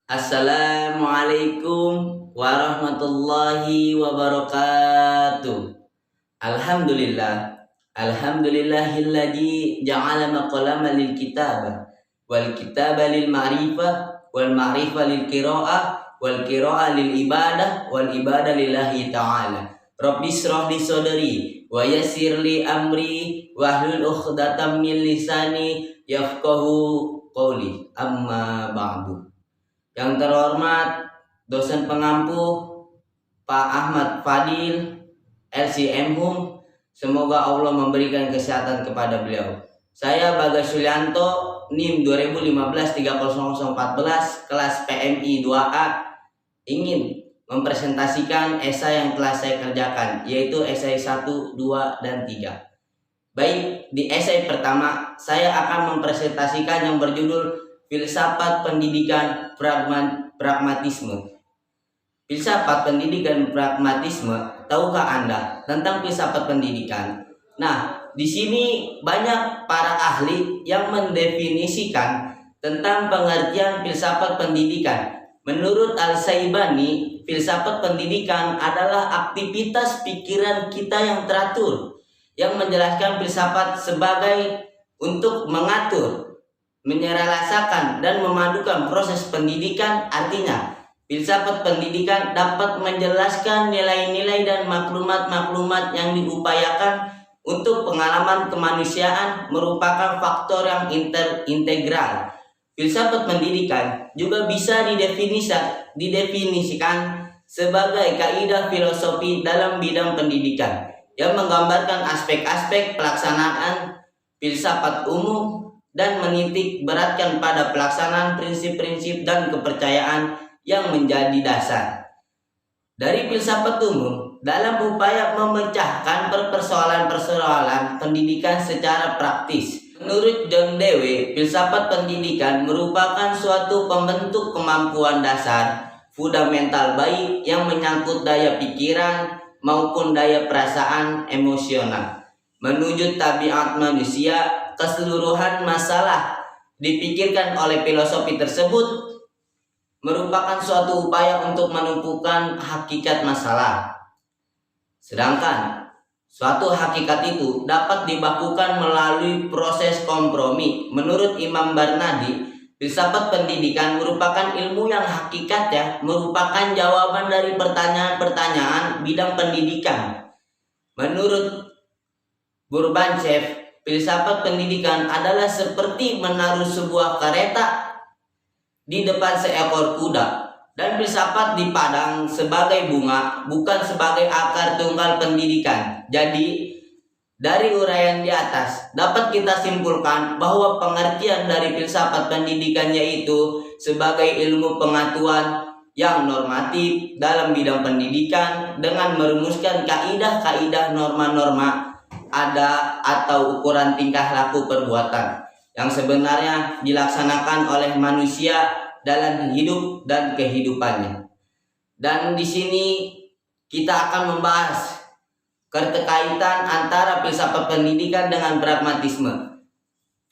Assalamualaikum warahmatullahi wabarakatuh. Alhamdulillah. Alhamdulillahilladzi ja'ala maqalama lil kitabah wal kitaba lil ma'rifah wal ma'rifah lil qiraah wal qiraah lil ibadah wal ibadah lillahi ta'ala. Rabbi shrah li sadri wa yassir li amri wahlul 'uqdatam min lisani yafqahu qawli. Amma ba'du. Yang terhormat dosen pengampu Pak Ahmad Fadil LCM Hum, semoga Allah memberikan kesehatan kepada beliau. Saya Bagas Sulianto, NIM 2015-30014, kelas PMI 2A, ingin mempresentasikan esai yang telah saya kerjakan, yaitu esai 1, 2, dan 3. Baik, di esai pertama saya akan mempresentasikan yang berjudul Filsafat Pendidikan Pragmatisme. Filsafat pendidikan pragmatisme, tahukah Anda tentang filsafat pendidikan? Nah, di sini banyak para ahli yang mendefinisikan tentang pengertian filsafat pendidikan. Menurut Al-Saibani, filsafat pendidikan adalah aktivitas pikiran kita yang teratur, yang menjelaskan filsafat sebagai untuk mengatur, menyelesaikan dan memadukan proses pendidikan. Artinya, filsafat pendidikan dapat menjelaskan nilai-nilai dan maklumat-maklumat yang diupayakan untuk pengalaman kemanusiaan, merupakan faktor yang integral. Filsafat pendidikan juga bisa didefinisikan sebagai kaidah filosofi dalam bidang pendidikan yang menggambarkan aspek-aspek pelaksanaan filsafat umum dan menitik beratkan pada pelaksanaan prinsip-prinsip dan kepercayaan yang menjadi dasar dari filsafat umum dalam upaya memecahkan persoalan-persoalan pendidikan secara praktis. Menurut John Dewey, filsafat pendidikan merupakan suatu pembentuk kemampuan dasar fundamental baik yang menyangkut daya pikiran maupun daya perasaan emosional menuju tabiat manusia. Keseluruhan masalah dipikirkan oleh filosofi tersebut merupakan suatu upaya untuk menumpukan hakikat masalah. Sedangkan suatu hakikat itu dapat dibakukan melalui proses kompromi. Menurut Imam Barnadi, filsafat pendidikan merupakan ilmu yang hakikatnya merupakan jawaban dari pertanyaan-pertanyaan bidang pendidikan. Menurut Burbanchev, filsafat pendidikan adalah seperti menaruh sebuah kereta di depan seekor kuda, dan filsafat dipandang sebagai bunga, bukan sebagai akar tunggal pendidikan. Jadi, dari uraian di atas dapat kita simpulkan bahwa pengertian dari filsafat pendidikan yaitu sebagai ilmu pengetahuan yang normatif dalam bidang pendidikan dengan merumuskan kaidah-kaidah norma-norma ada atau ukuran tingkah laku perbuatan yang sebenarnya dilaksanakan oleh manusia dalam hidup dan kehidupannya. Dan di sini kita akan membahas keterkaitan antara filsafat pendidikan dengan pragmatisme.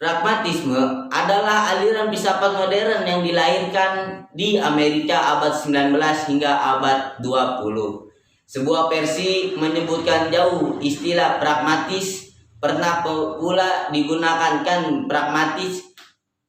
Pragmatisme adalah aliran filsafat modern yang dilahirkan di Amerika abad 19 hingga abad 20. Sebuah versi menyebutkan jauh istilah pragmatis, pernah pula digunakan pragmatis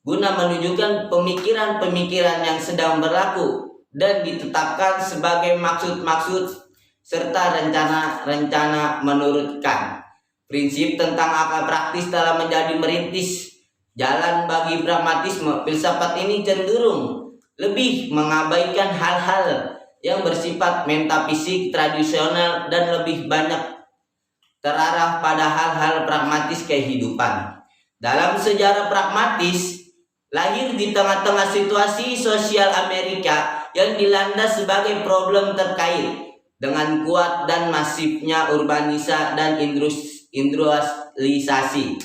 guna menunjukkan pemikiran-pemikiran yang sedang berlaku dan ditetapkan sebagai maksud-maksud serta rencana-rencana menurut Kant. Prinsip tentang akal praktis dalam menjadi merintis jalan bagi pragmatisme. Filsafat ini cenderung lebih mengabaikan hal-hal yang bersifat metafisik tradisional dan lebih banyak terarah pada hal-hal pragmatis kehidupan. Dalam sejarah pragmatis lahir di tengah-tengah situasi sosial Amerika yang dilanda sebagai problem terkait dengan kuat dan masifnya urbanisasi dan industrialisasi.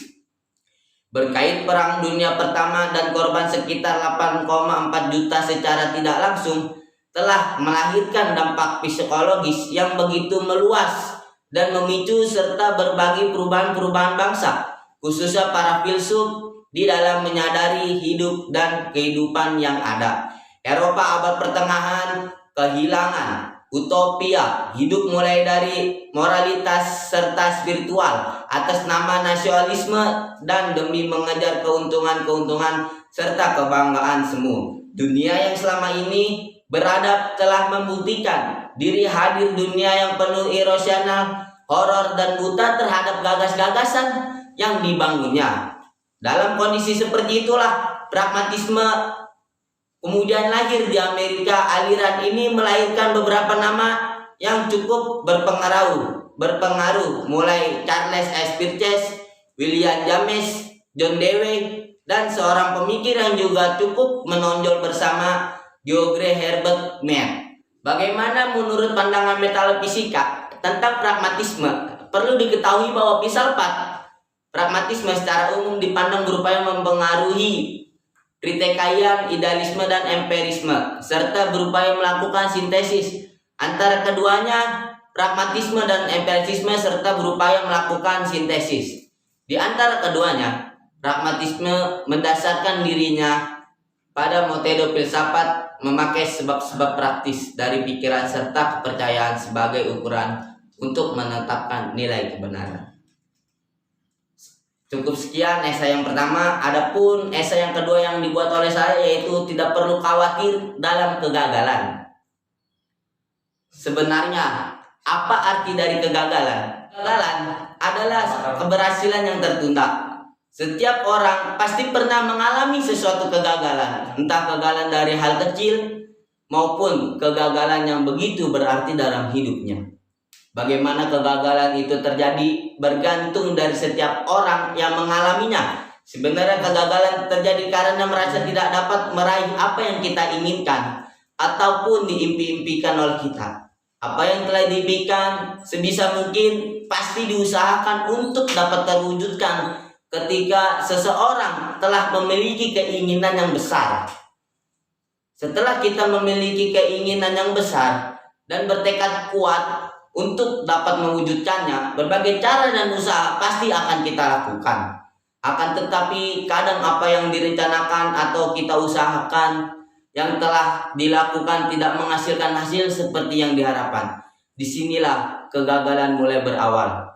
Berkait Perang Dunia Pertama dan korban sekitar 8,4 juta secara tidak langsung telah melahirkan dampak psikologis yang begitu meluas dan memicu serta berbagai perubahan-perubahan bangsa, khususnya para filsuf di dalam menyadari hidup dan kehidupan yang ada. Eropa abad pertengahan kehilangan utopia, hidup mulai dari moralitas serta spiritual atas nama nasionalisme dan demi mengejar keuntungan-keuntungan serta kebanggaan semu. Dunia yang selama ini beradab telah membuktikan diri hadir dunia yang penuh irasional, horor dan buta terhadap gagas-gagasan yang dibangunnya. Dalam kondisi seperti itulah pragmatisme kemudian lahir di Amerika. Aliran ini melahirkan beberapa nama yang cukup berpengaruh mulai Charles S. Peirce, William James, John Dewey, dan seorang pemikir yang juga cukup menonjol bersama George Herbert Mead. Bagaimana menurut pandangan metafisika tentang pragmatisme? Perlu diketahui bahwa filsafat pragmatisme secara umum dipandang berupaya mempengaruhi kritikaian, idealisme, dan empirisme, serta berupaya melakukan sintesis antara keduanya. Pragmatisme dan empirisme serta berupaya melakukan sintesis di antara keduanya. Pragmatisme mendasarkan dirinya pada metode filsafat memakai sebab-sebab praktis dari pikiran serta kepercayaan sebagai ukuran untuk menetapkan nilai kebenaran. Cukup sekian esai yang pertama. Adapun esai yang kedua yang dibuat oleh saya yaitu tidak perlu khawatir dalam kegagalan. Sebenarnya apa arti dari kegagalan? Kegagalan adalah keberhasilan yang tertunda. Setiap orang pasti pernah mengalami sesuatu kegagalan, entah kegagalan dari hal kecil maupun kegagalan yang begitu berarti dalam hidupnya. Bagaimana kegagalan itu terjadi bergantung dari setiap orang yang mengalaminya. Sebenarnya kegagalan terjadi karena merasa tidak dapat meraih apa yang kita inginkan ataupun diimpi-impikan oleh kita. Apa yang telah diimpikan sebisa mungkin pasti diusahakan untuk dapat terwujudkan ketika seseorang telah memiliki keinginan yang besar. Setelah kita memiliki keinginan yang besar dan bertekad kuat untuk dapat mewujudkannya, berbagai cara dan usaha pasti akan kita lakukan. Akan tetapi kadang apa yang direncanakan atau kita usahakan yang telah dilakukan tidak menghasilkan hasil seperti yang diharapkan. Disinilah kegagalan mulai berawal.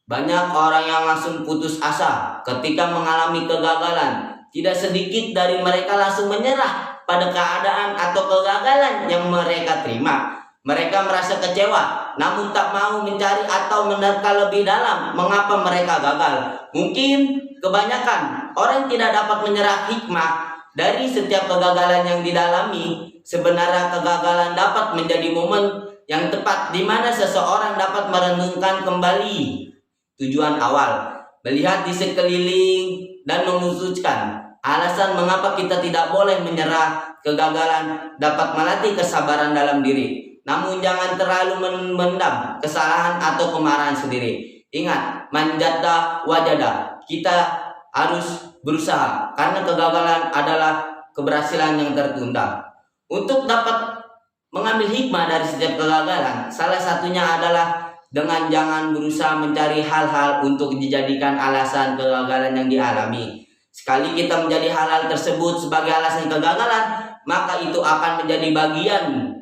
Banyak orang yang langsung putus asa ketika mengalami kegagalan. Tidak sedikit dari mereka langsung menyerah pada keadaan atau kegagalan yang mereka terima. Mereka merasa kecewa, namun tak mau mencari atau menerka lebih dalam mengapa mereka gagal. Mungkin kebanyakan orang tidak dapat menyerap hikmah dari setiap kegagalan yang didalami. Sebenarnya kegagalan dapat menjadi momen yang tepat di mana seseorang dapat merenungkan kembali tujuan awal, melihat di sekeliling dan memutuskan alasan mengapa kita tidak boleh menyerah. Kegagalan dapat melatih kesabaran dalam diri, namun jangan terlalu memendam kesalahan atau kemarahan sendiri. Ingat, manjada wajada, kita harus berusaha karena kegagalan adalah keberhasilan yang tertunda. Untuk dapat mengambil hikmah dari setiap kegagalan, salah satunya adalah dengan jangan berusaha mencari hal-hal untuk dijadikan alasan kegagalan yang dialami. Sekali kita menjadi hal-hal tersebut sebagai alasan kegagalan, maka itu akan menjadi bagian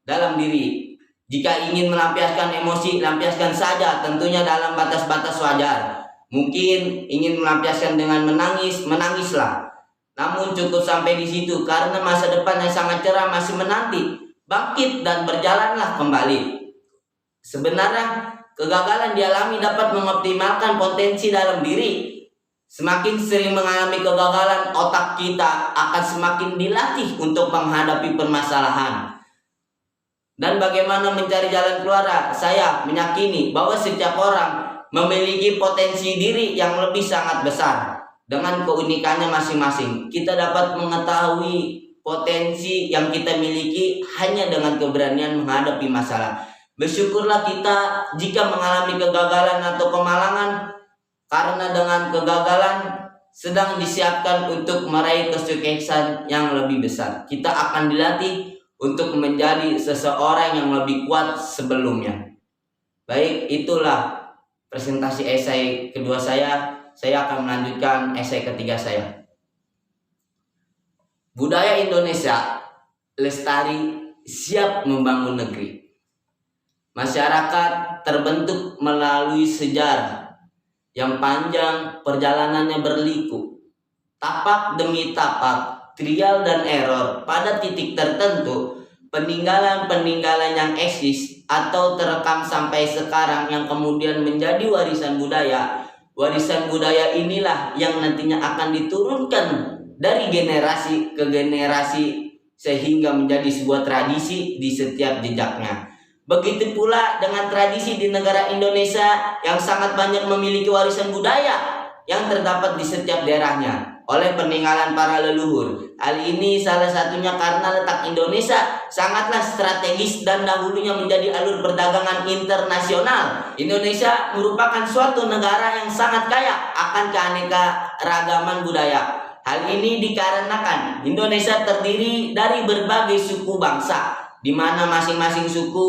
dalam diri. Jika ingin melampiaskan emosi, lampiaskan saja, tentunya dalam batas-batas wajar. Mungkin ingin melampiaskan dengan menangis, menangislah. Namun cukup sampai di situ karena masa depan yang sangat cerah masih menanti. Bangkit dan berjalanlah kembali. Sebenarnya kegagalan dialami dapat mengoptimalkan potensi dalam diri. Semakin sering mengalami kegagalan, otak kita akan semakin dilatih untuk menghadapi permasalahan. Dan bagaimana mencari jalan keluar? Saya meyakini bahwa setiap orang memiliki potensi diri yang lebih sangat besar. Dengan keunikannya masing-masing, kita dapat mengetahui potensi yang kita miliki hanya dengan keberanian menghadapi masalah. Bersyukurlah kita jika mengalami kegagalan atau kemalangan, karena dengan kegagalan sedang disiapkan untuk meraih kesuksesan yang lebih besar. Kita akan dilatih untuk menjadi seseorang yang lebih kuat sebelumnya. Baik, itulah presentasi esai kedua saya. Saya akan melanjutkan esai ketiga saya. Budaya Indonesia lestari, siap membangun negeri. Masyarakat terbentuk melalui sejarah yang panjang, perjalanannya berliku. Tapak demi tapak, trial dan error, pada titik tertentu, peninggalan-peninggalan yang eksis atau terekam sampai sekarang yang kemudian menjadi warisan budaya. Warisan budaya inilah yang nantinya akan diturunkan dari generasi ke generasi sehingga menjadi sebuah tradisi di setiap jejaknya. Begitu pula dengan tradisi di negara Indonesia yang sangat banyak memiliki warisan budaya yang terdapat di setiap daerahnya oleh peninggalan para leluhur. Hal ini salah satunya karena letak Indonesia sangatlah strategis dan dahulunya menjadi alur perdagangan internasional. Indonesia merupakan suatu negara yang sangat kaya akan keanekaragaman budaya. Hal ini dikarenakan Indonesia terdiri dari berbagai suku bangsa, di mana masing-masing suku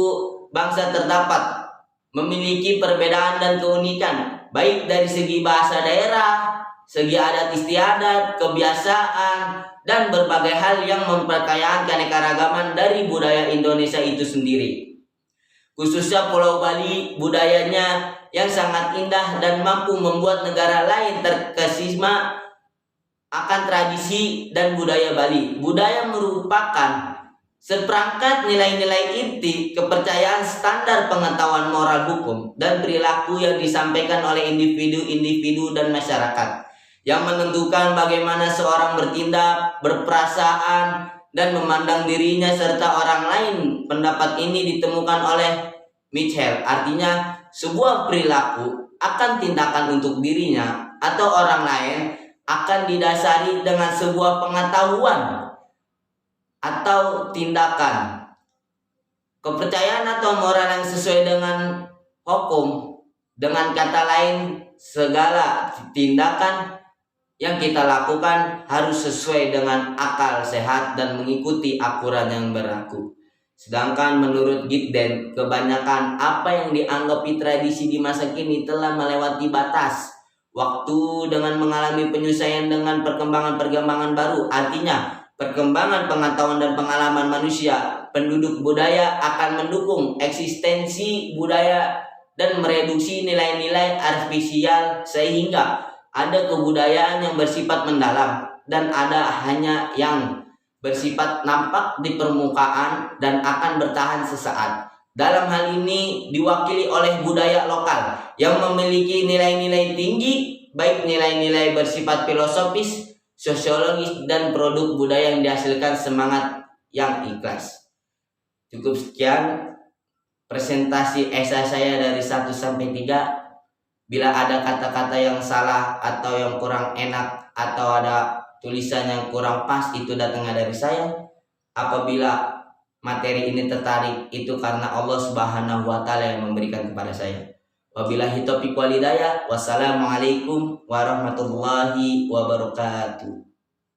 bangsa terdapat memiliki perbedaan dan keunikan, baik dari segi bahasa daerah, segi adat istiadat, kebiasaan, dan berbagai hal yang memperkaya keanekaragaman dari budaya Indonesia itu sendiri. Khususnya Pulau Bali, budayanya yang sangat indah dan mampu membuat negara lain terkesima akan tradisi dan budaya Bali. Budaya merupakan seperangkat nilai-nilai inti kepercayaan, standar pengetahuan moral hukum dan perilaku yang disampaikan oleh individu-individu dan masyarakat, yang menentukan bagaimana seorang bertindak, berperasaan, dan memandang dirinya serta orang lain. Pendapat ini ditemukan oleh Mitchell, artinya sebuah perilaku akan tindakan untuk dirinya atau orang lain akan didasari dengan sebuah pengetahuan atau tindakan, kepercayaan atau moral yang sesuai dengan hukum. Dengan kata lain, segala tindakan yang kita lakukan harus sesuai dengan akal sehat dan mengikuti aturan yang berlaku. Sedangkan menurut Gitden, kebanyakan apa yang dianggap tradisi di masa kini telah melewati batas waktu dengan mengalami penyesuaian dengan perkembangan baru. Artinya, perkembangan pengetahuan dan pengalaman manusia, penduduk budaya akan mendukung eksistensi budaya dan mereduksi nilai-nilai artifisial, sehingga ada kebudayaan yang bersifat mendalam dan ada hanya yang bersifat nampak di permukaan dan akan bertahan sesaat. Dalam hal ini diwakili oleh budaya lokal yang memiliki nilai-nilai tinggi, baik nilai-nilai bersifat filosofis, sosiologis, dan produk budaya yang dihasilkan semangat yang ikhlas. Cukup sekian presentasi esai saya dari 1 sampai 3. Bila ada kata-kata yang salah atau yang kurang enak atau ada tulisan yang kurang pas, itu datangnya dari saya. Apabila materi ini tertarik, itu karena Allah Subhanahu wa Ta'ala yang memberikan kepada saya. Wabillahi taufiq wal hidayah. Wassalamualaikum warahmatullahi wabarakatuh.